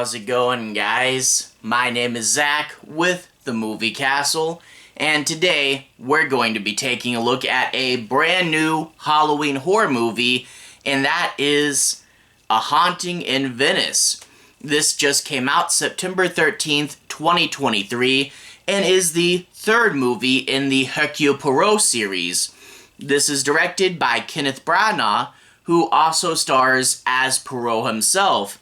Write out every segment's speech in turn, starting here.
how's it going, guys? My name is Zach with the Movie Castle, and today we're going to be taking a look at a brand new Halloween horror movie, and that is A Haunting in Venice. This just came out September 13th, 2023, and is the third movie in the Hercule Poirot series. This is directed by Kenneth Branagh, who also stars as Poirot himself.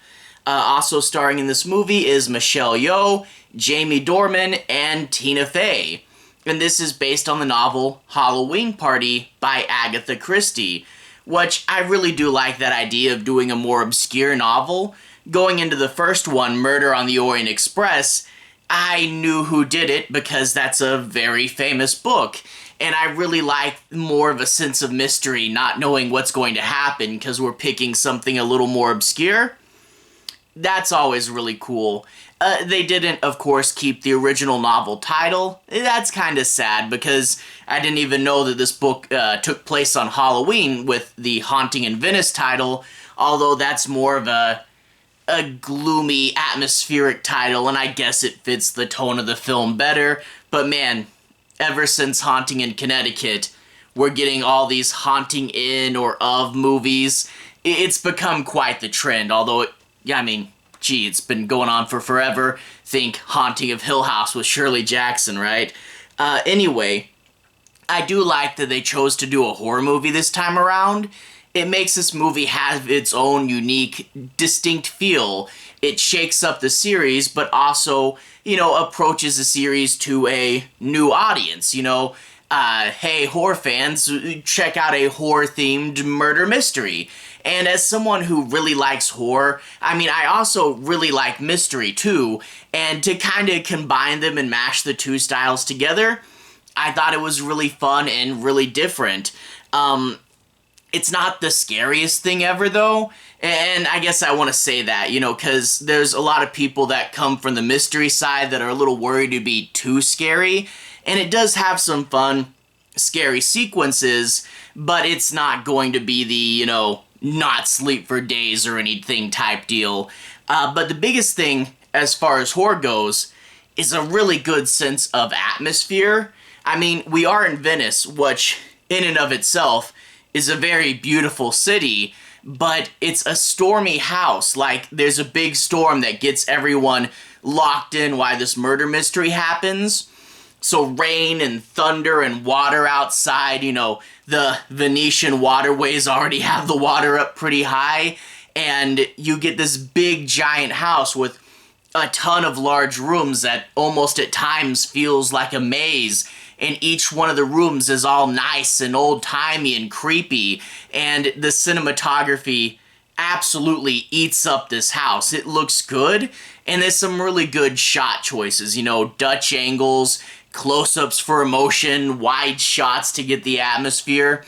Also starring in this movie is Michelle Yeoh, Jamie Dornan, and Tina Fey. And this is based on the novel Hallowe'en Party by Agatha Christie, which I really do like that idea of doing a more obscure novel. Going into the first one, Murder on the Orient Express, I knew who did it because that's a very famous book. And I really like more of a sense of mystery, not knowing what's going to happen because we're picking something a little more obscure. That's always really cool. They didn't, of course, keep the original novel title. That's kind of sad because I didn't even know that this book took place on Halloween with the Haunting in Venice title, although that's more of a gloomy, atmospheric title, and I guess it fits the tone of the film better. But man, ever since Haunting in Connecticut, we're getting all these haunting in or of movies. It's become quite the trend, although it's been going on for forever. Think Haunting of Hill House with Shirley Jackson, right? Anyway, I do like that they chose to do a horror movie this time around. It makes this movie have its own unique, distinct feel. It shakes up the series, but also, approaches the series to a new audience, hey, horror fans, check out a horror-themed murder mystery. And as someone who really likes horror, I also really like mystery too, and to kind of combine them and mash the two styles together, I thought it was really fun and really different. It's not the scariest thing ever, though, and I guess I want to say that, because there's a lot of people that come from the mystery side that are a little worried to be too scary, and it does have some fun, scary sequences, but it's not going to be the, not sleep for days or anything type deal. But the biggest thing, as far as horror goes, is a really good sense of atmosphere. We are in Venice, which, in and of itself, is a very beautiful city, but it's a stormy house. Like, there's a big storm that gets everyone locked in while this murder mystery happens. So rain and thunder and water outside, the Venetian waterways already have the water up pretty high, and you get this big giant house with a ton of large rooms that almost at times feels like a maze, and each one of the rooms is all nice and old-timey and creepy, and the cinematography absolutely eats up this house. It looks good, and there's some really good shot choices, Dutch angles, close-ups for emotion, wide shots to get the atmosphere.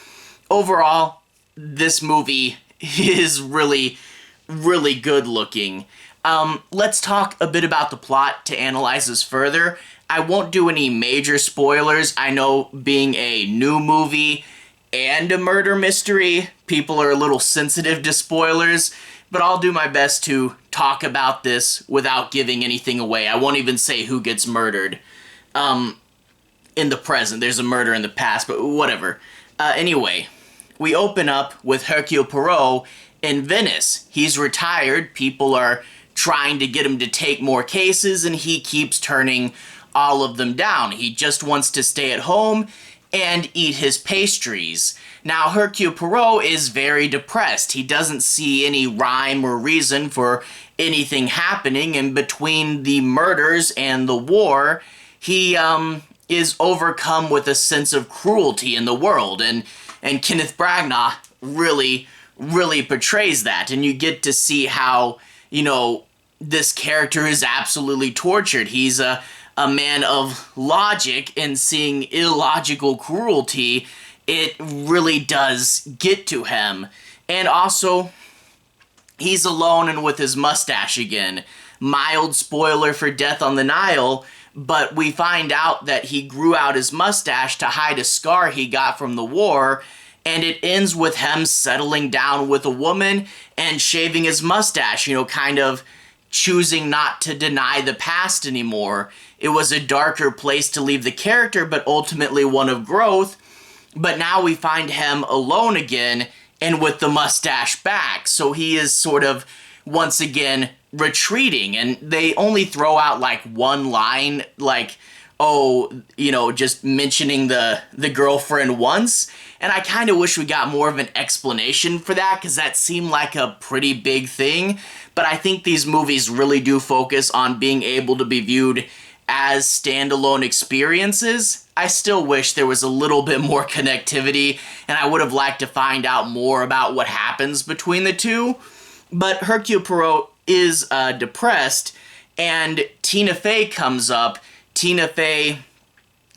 Overall, this movie is really, really good looking. Let's talk a bit about the plot to analyze this further. I won't do any major spoilers. I know being a new movie and a murder mystery, people are a little sensitive to spoilers, but I'll do my best to talk about this without giving anything away. I won't even say who gets murdered. In the present, there's a murder in the past, but whatever. Anyway, we open up with Hercule Poirot in Venice. He's retired, people are trying to get him to take more cases, and he keeps turning all of them down. He just wants to stay at home and eat his pastries. Now, Hercule Poirot is very depressed. He doesn't see any rhyme or reason for anything happening, and between the murders and the war, he is overcome with a sense of cruelty in the world, and Kenneth Branagh really, really portrays that, and you get to see how, this character is absolutely tortured. He's a man of logic, and seeing illogical cruelty, it really does get to him. And also, he's alone and with his mustache again. Mild spoiler for Death on the Nile, but we find out that he grew out his mustache to hide a scar he got from the war, and it ends with him settling down with a woman and shaving his mustache, kind of choosing not to deny the past anymore. It was a darker place to leave the character, but ultimately one of growth. But now we find him alone again and with the mustache back. So he is sort of once again retreating, and they only throw out like one line, like, oh, you know, just mentioning the girlfriend once. And I kind of wish we got more of an explanation for that, because that seemed like a pretty big thing. But I think these movies really do focus on being able to be viewed as standalone experiences. I still wish there was a little bit more connectivity, and I would have liked to find out more about what happens between the two. But Hercule Poirot is depressed, and Tina Fey comes up. Tina Fey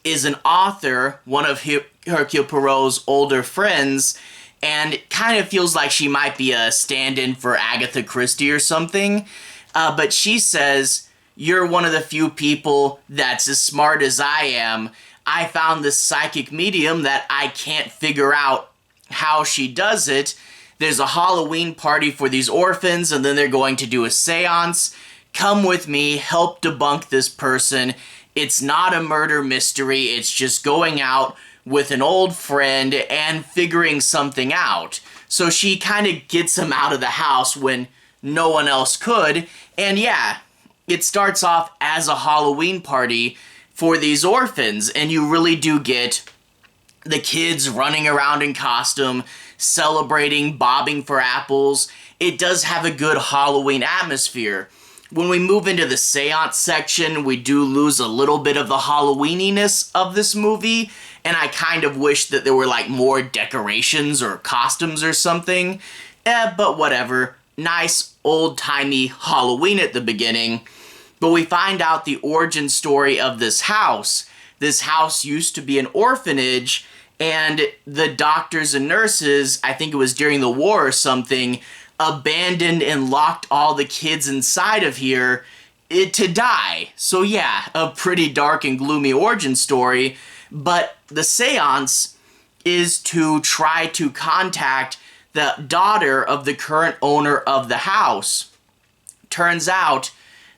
is an author, one of Hercule Poirot's older friends, and it kind of feels like she might be a stand-in for Agatha Christie or something. But she says, "You're one of the few people that's as smart as I am. I found this psychic medium that I can't figure out how she does it. There's a Halloween party for these orphans, and then they're going to do a seance. Come with me, help debunk this person. It's not a murder mystery, it's just going out with an old friend and figuring something out." So she kind of gets him out of the house when no one else could. And yeah, it starts off as a Halloween party for these orphans, and you really do get the kids running around in costume, celebrating, bobbing for apples. It does have a good Halloween atmosphere. When we move into the seance section, we do lose a little bit of the Halloweeniness of this movie, and I kind of wish that there were like more decorations or costumes or something. But whatever. Nice old-timey Halloween at the beginning. But we find out the origin story of this house. This house used to be an orphanage, and the doctors and nurses, I think it was during the war or something, abandoned and locked all the kids inside of here to die. So yeah, a pretty dark and gloomy origin story. But the seance is to try to contact the daughter of the current owner of the house. Turns out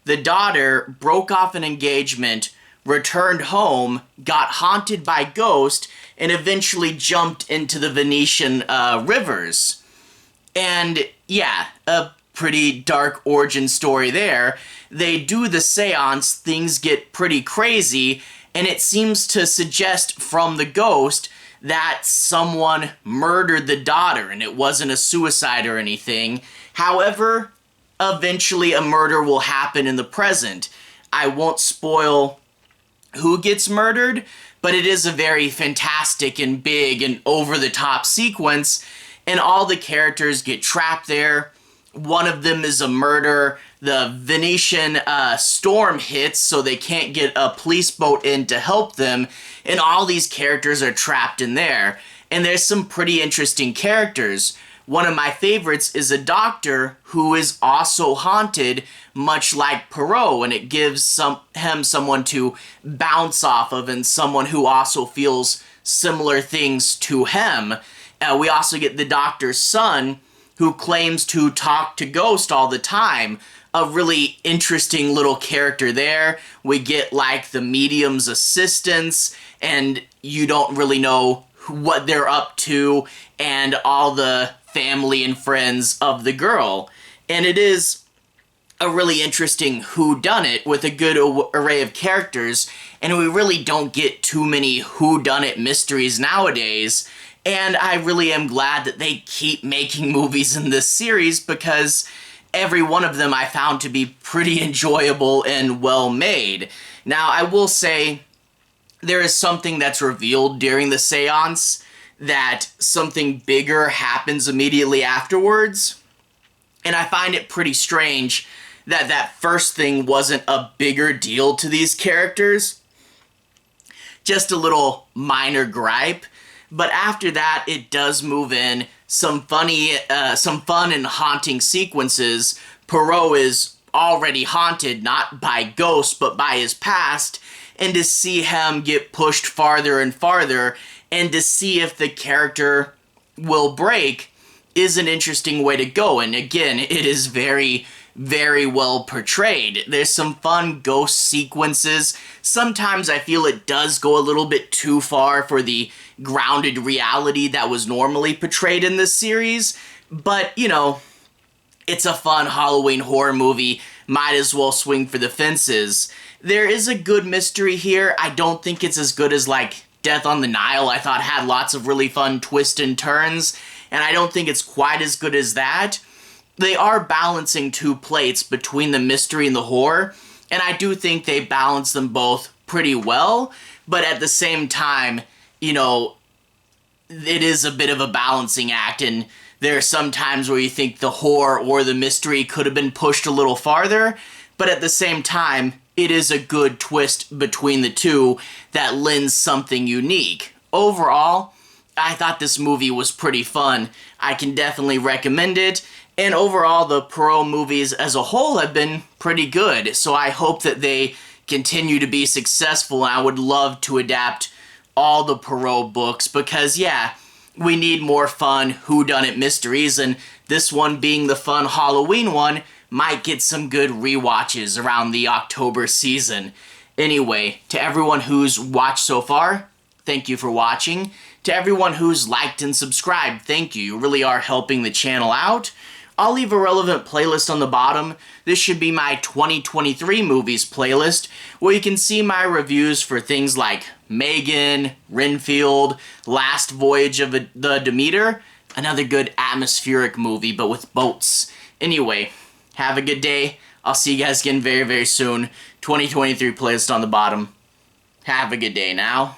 the daughter broke off an engagement, returned home, got haunted by ghosts, and eventually jumped into the Venetian rivers. And yeah, a pretty dark origin story there. They do the seance, things get pretty crazy, and it seems to suggest from the ghost that someone murdered the daughter, and it wasn't a suicide or anything. However, eventually a murder will happen in the present. I won't spoil who gets murdered, but it is a very fantastic and big and over-the-top sequence, and all the characters get trapped there. One of them is a murder. The Venetian storm hits, so they can't get a police boat in to help them, and all these characters are trapped in there. And there's some pretty interesting characters. One of my favorites is a doctor who is also haunted, much like Poirot, and it gives him someone to bounce off of and someone who also feels similar things to him. We also get the doctor's son, who claims to talk to ghosts all the time. A really interesting little character there. We get like the medium's assistants, and you don't really know what they're up to, and all the family and friends of the girl. And it is a really interesting whodunit with a good array of characters, and we really don't get too many whodunit mysteries nowadays. And I really am glad that they keep making movies in this series, because every one of them I found to be pretty enjoyable and well made. Now, I will say there is something that's revealed during the seance, that something bigger happens immediately afterwards. And I find it pretty strange that that first thing wasn't a bigger deal to these characters. Just a little minor gripe. But after that, it does move in some fun and haunting sequences. Poirot is already haunted, not by ghosts, but by his past. And to see him get pushed farther and farther, and to see if the character will break, is an interesting way to go. And again, it is very, very well portrayed. There's some fun ghost sequences. Sometimes I feel it does go a little bit too far for the grounded reality that was normally portrayed in this series. But, you know, it's a fun Halloween horror movie. Might as well swing for the fences. There is a good mystery here. I don't think it's as good as, like, Death on the Nile. I thought had lots of really fun twists and turns, and I don't think it's quite as good as that. They are balancing two plates between the mystery and the horror, and I do think they balance them both pretty well, but at the same time, you know, it is a bit of a balancing act, and there are some times where you think the horror or the mystery could have been pushed a little farther, but at the same time, it is a good twist between the two that lends something unique. Overall, I thought this movie was pretty fun. I can definitely recommend it, and overall, the Poirot movies as a whole have been pretty good, so I hope that they continue to be successful, and I would love to adapt all the Poirot books, because yeah, we need more fun whodunit mysteries, and this one being the fun Halloween one might get some good rewatches around the October season. Anyway, to everyone who's watched so far, thank you for watching. To everyone who's liked and subscribed, thank you. You really are helping the channel out. I'll leave a relevant playlist on the bottom. This should be my 2023 movies playlist, where you can see my reviews for things like Megan, Renfield, Last Voyage of the Demeter, another good atmospheric movie, but with boats. Anyway, have a good day. I'll see you guys again very, very soon. 2023 playlist on the bottom. Have a good day now.